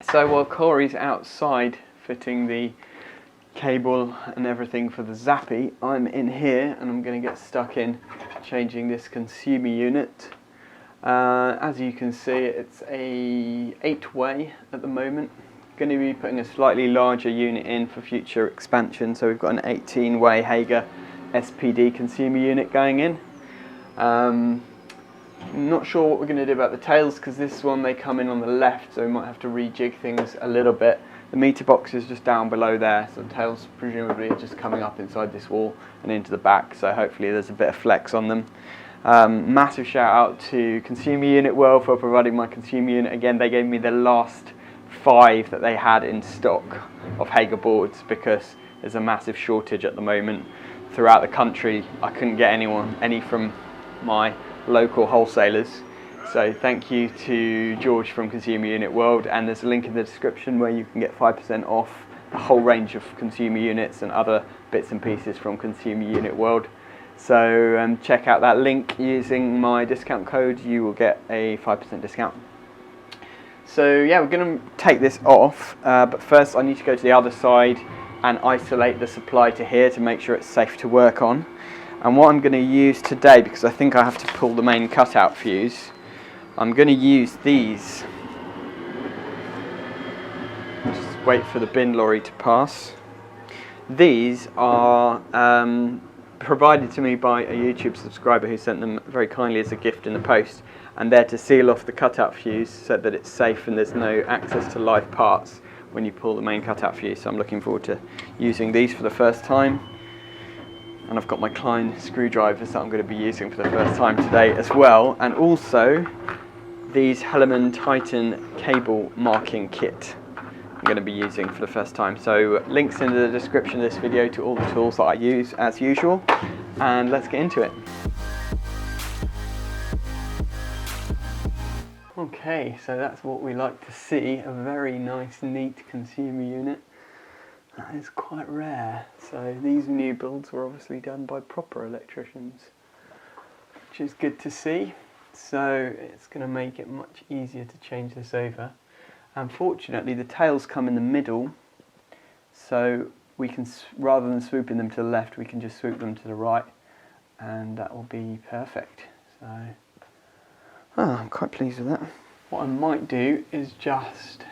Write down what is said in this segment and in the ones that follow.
So while Corey's outside fitting the cable and everything for the Zappy, I'm in here and I'm going to get stuck in changing this consumer unit. As you can see, it's a 8-way at the moment. Going to be putting a slightly larger unit in for future expansion, so we've got an 18-way Hager SPD consumer unit going in. I'm not sure what we're going to do about the tails, because this one, they come in on the left, so we might have to rejig things a little bit. The meter box is just down below there, so the tails presumably are just coming up inside this wall and into the back, so hopefully there's a bit of flex on them. Massive shout out to Consumer Unit World for providing my consumer unit. Again, they gave me the last 5 that they had in stock of Hager boards, because there's a massive shortage at the moment throughout the country. I couldn't get any from my local wholesalers, so thank you to George from Consumer Unit World, and there's a link in the description where you can get 5% off the whole range of consumer units and other bits and pieces from Consumer Unit World. So check out that link. Using my discount code you will get a 5% discount. So yeah, we're going to take this off, but first I need to go to the other side and isolate the supply to here to make sure it's safe to work on. And what I'm going to use today, because I think I have to pull the main cutout fuse, I'm going to use these. Just wait for the bin lorry to pass. These are provided to me by a YouTube subscriber who sent them very kindly as a gift in the post, and they're to seal off the cutout fuse so that it's safe and there's no access to live parts when you pull the main cutout fuse. So I'm looking forward to using these for the first time. And I've got my Klein screwdrivers that I'm going to be using for the first time today as well, and also these Hellerman Titan cable marking kit I'm going to be using for the first time. So links in the description of this video to all the tools that I use as usual, and let's get into it. Okay, so that's what we like to see, a very nice neat consumer unit. That is quite rare. So these new builds were obviously done by proper electricians, which is good to see. So it's going to make it much easier to change this over. Unfortunately, the tails come in the middle, so we can, rather than swooping them to the left, we can just swoop them to the right, and that will be perfect. So I'm quite pleased with that. What I might do is just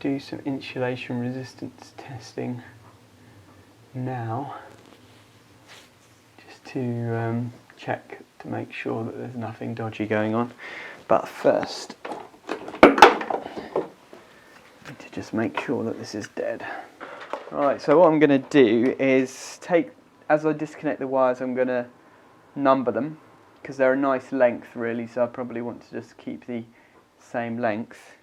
do some insulation resistance testing now, just to check to make sure that there's nothing dodgy going on. But first, I need to just make sure that this is dead. Alright, so what I'm going to do is as I disconnect the wires, I'm going to number them, because they're a nice length really, so I probably want to just keep the same length.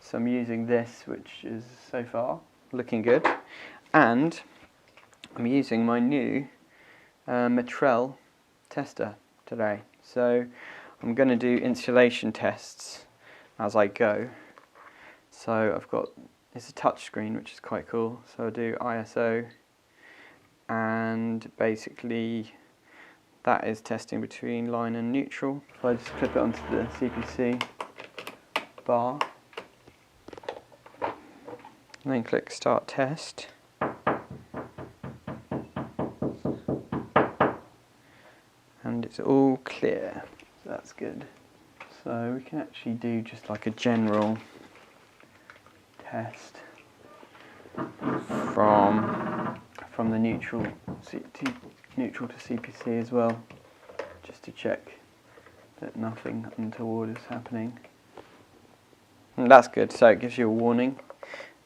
So I'm using this, which is so far looking good, and I'm using my new Referral tester today. So I'm going to do insulation tests as I go. So it's a touch screen, which is quite cool. So I'll do ISO, and basically that is testing between line and neutral. So I just clip it onto the CPC bar, and then click Start Test. And it's all clear, so that's good. So we can actually do just like a general test from the neutral to CPC as well, just to check that nothing untoward is happening. And that's good, so it gives you a warning.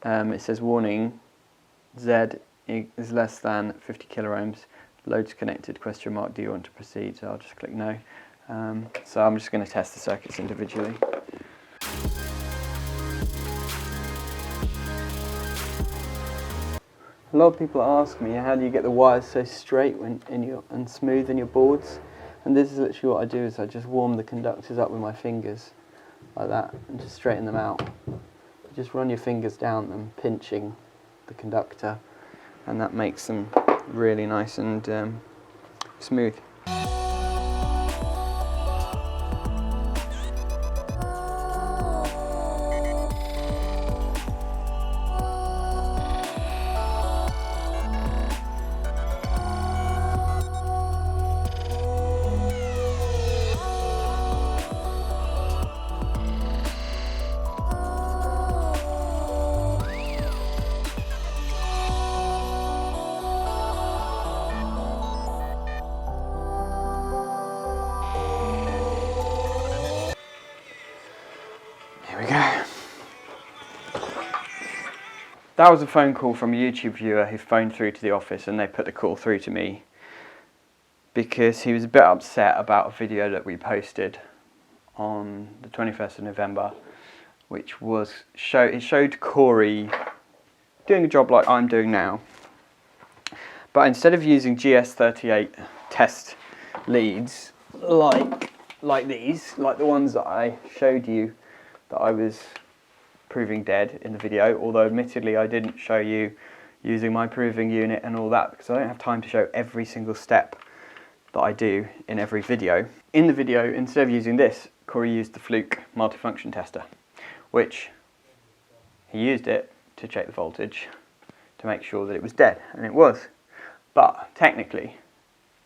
It says warning, Z is less than 50 kiloohms, loads connected, ? Do you want to proceed? So I'll just click no. So I'm just going to test the circuits individually. A lot of people ask me, how do you get the wires so straight and smooth in your boards? And this is literally what I do, is I just warm the conductors up with my fingers, like that, and just straighten them out. Just run your fingers down them, pinching the conductor, and that makes them really nice and smooth. That was a phone call from a YouTube viewer who phoned through to the office, and they put the call through to me because he was a bit upset about a video that we posted on the 21st of November, which was it showed Corey doing a job like I'm doing now, but instead of using GS38 test leads like these, like the ones that I showed you that I was proving dead in the video, although admittedly I didn't show you using my proving unit and all that because I don't have time to show every single step that I do in every video. In the video, instead of using this, Corey used the Fluke multifunction tester, which he used it to check the voltage to make sure that it was dead, and it was. But technically,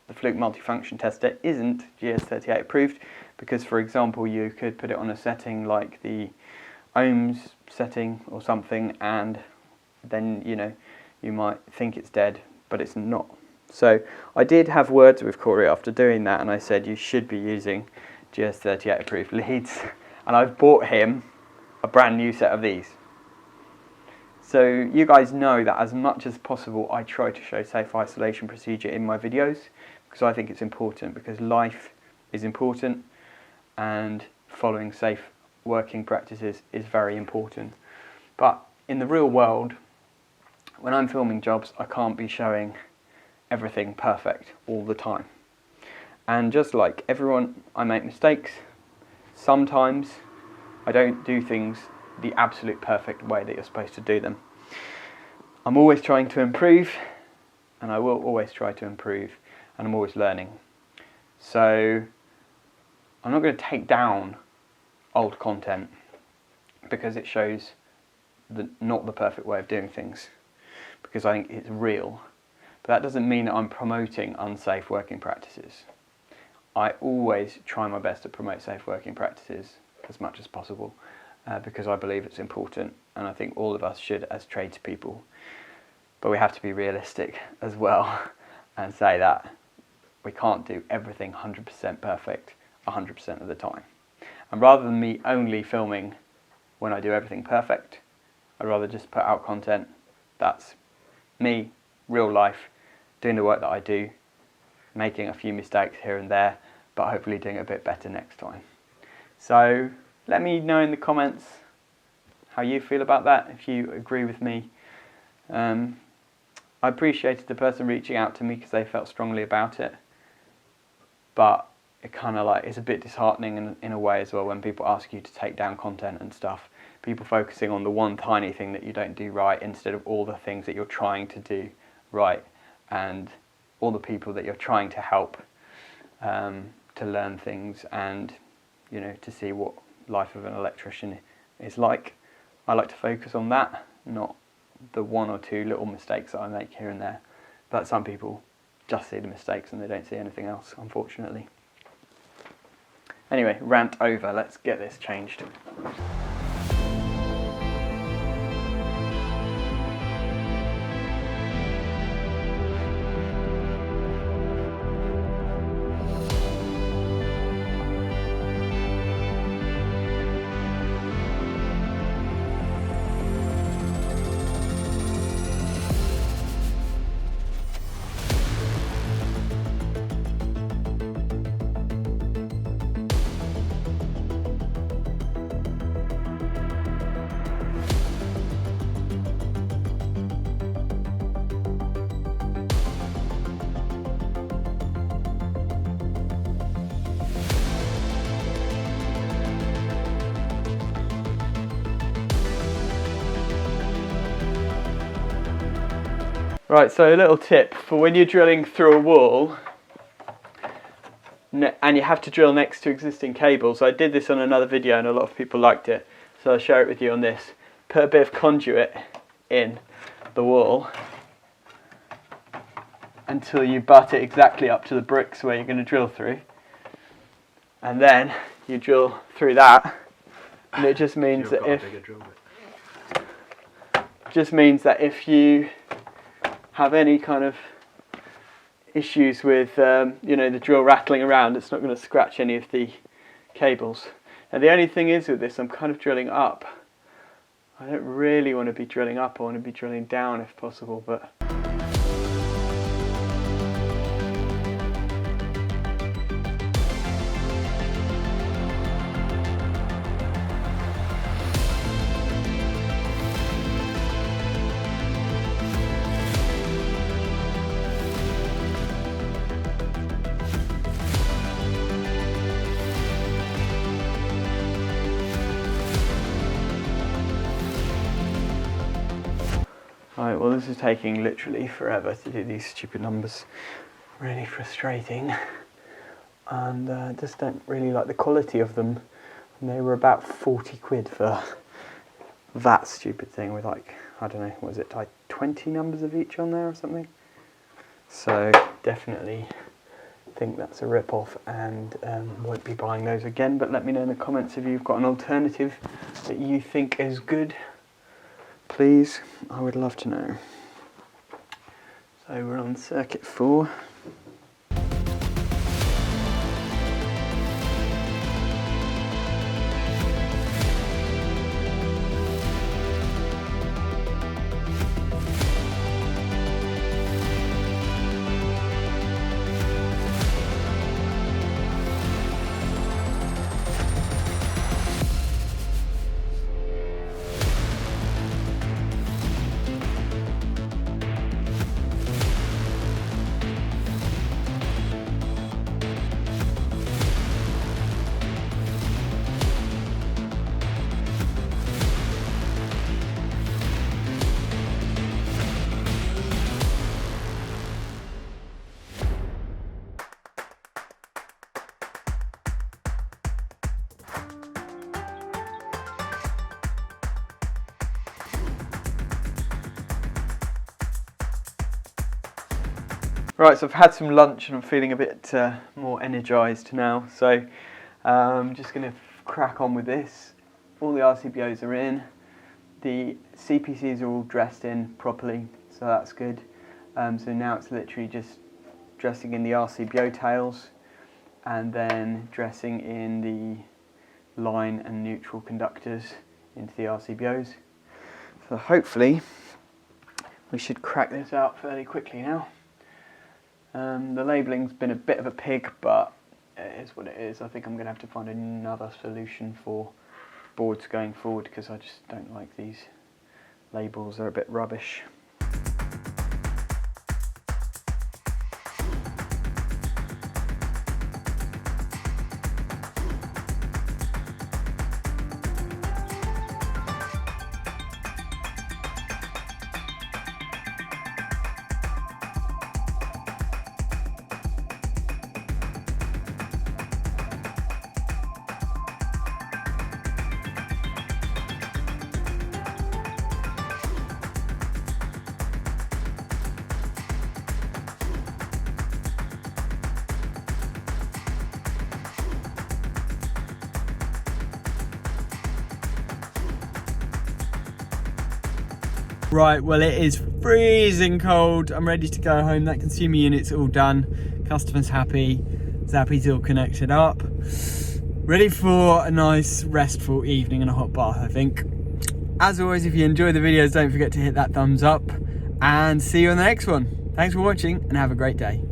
the Fluke multifunction tester isn't GS38 approved because, for example, you could put it on a setting like the ohms setting or something, and then you might think it's dead, but it's not. So I did have words with Corey after doing that, and I said you should be using GS38 approved leads, and I've bought him a brand new set of these. So you guys know that as much as possible I try to show safe isolation procedure in my videos because I think it's important, because life is important and following safe working practices is very important. But in the real world, when I'm filming jobs, I can't be showing everything perfect all the time. And just like everyone, I make mistakes. Sometimes I don't do things the absolute perfect way that you're supposed to do them. I'm always trying to improve, and I will always try to improve, and I'm always learning. So I'm not going to take down old content because it shows not the perfect way of doing things, because I think it's real. But that doesn't mean that I'm promoting unsafe working practices. I always try my best to promote safe working practices as much as possible because I believe it's important, and I think all of us should as tradespeople. But we have to be realistic as well and say that we can't do everything 100% perfect 100% of the time. And rather than me only filming when I do everything perfect, I'd rather just put out content that's me, real life, doing the work that I do, making a few mistakes here and there, but hopefully doing it a bit better next time. So let me know in the comments how you feel about that, if you agree with me. I appreciated the person reaching out to me because they felt strongly about it, but it kind of is a bit disheartening in a way as well when people ask you to take down content and stuff. People focusing on the one tiny thing that you don't do right instead of all the things that you're trying to do right, and all the people that you're trying to help to learn things and to see what life of an electrician is like. I like to focus on that, not the one or two little mistakes that I make here and there. But some people just see the mistakes and they don't see anything else, unfortunately. Anyway, rant over. Let's get this changed. Right, so a little tip for when you're drilling through a wall and you have to drill next to existing cables. I did this on another video and a lot of people liked it, so I'll share it with you on this. Put a bit of conduit in the wall until you butt it exactly up to the bricks where you're going to drill through, and then you drill through that, and it just means that if you have any kind of issues with the drill rattling around, it's not going to scratch any of the cables. Now the only thing is with this, I'm kind of drilling up. I don't really want to be drilling up, I want to be drilling down if possible, but right, well this is taking literally forever to do these stupid numbers. Really frustrating. And I just don't really like the quality of them. And they were about 40 quid for that stupid thing with like, I don't know, was it like 20 numbers of each on there or something? So definitely think that's a rip-off and won't be buying those again. But let me know in the comments if you've got an alternative that you think is good. Please, I would love to know. So we're on circuit 4. Right, so I've had some lunch and I'm feeling a bit more energised now, so I'm just going to crack on with this. All the RCBOs are in, the CPCs are all dressed in properly, so that's good. So now it's literally just dressing in the RCBO tails and then dressing in the line and neutral conductors into the RCBOs. So hopefully we should crack this out fairly quickly now. The labelling's been a bit of a pig, but it is what it is. I think I'm going to have to find another solution for boards going forward because I just don't like these labels, they're a bit rubbish. Right, well it is freezing cold. I'm ready to go home. That consumer unit's all done. Customer's happy. Zappy's all connected up. Ready for a nice restful evening and a hot bath, I think. As always, if you enjoy the videos, don't forget to hit that thumbs up and see you on the next one. Thanks for watching and have a great day.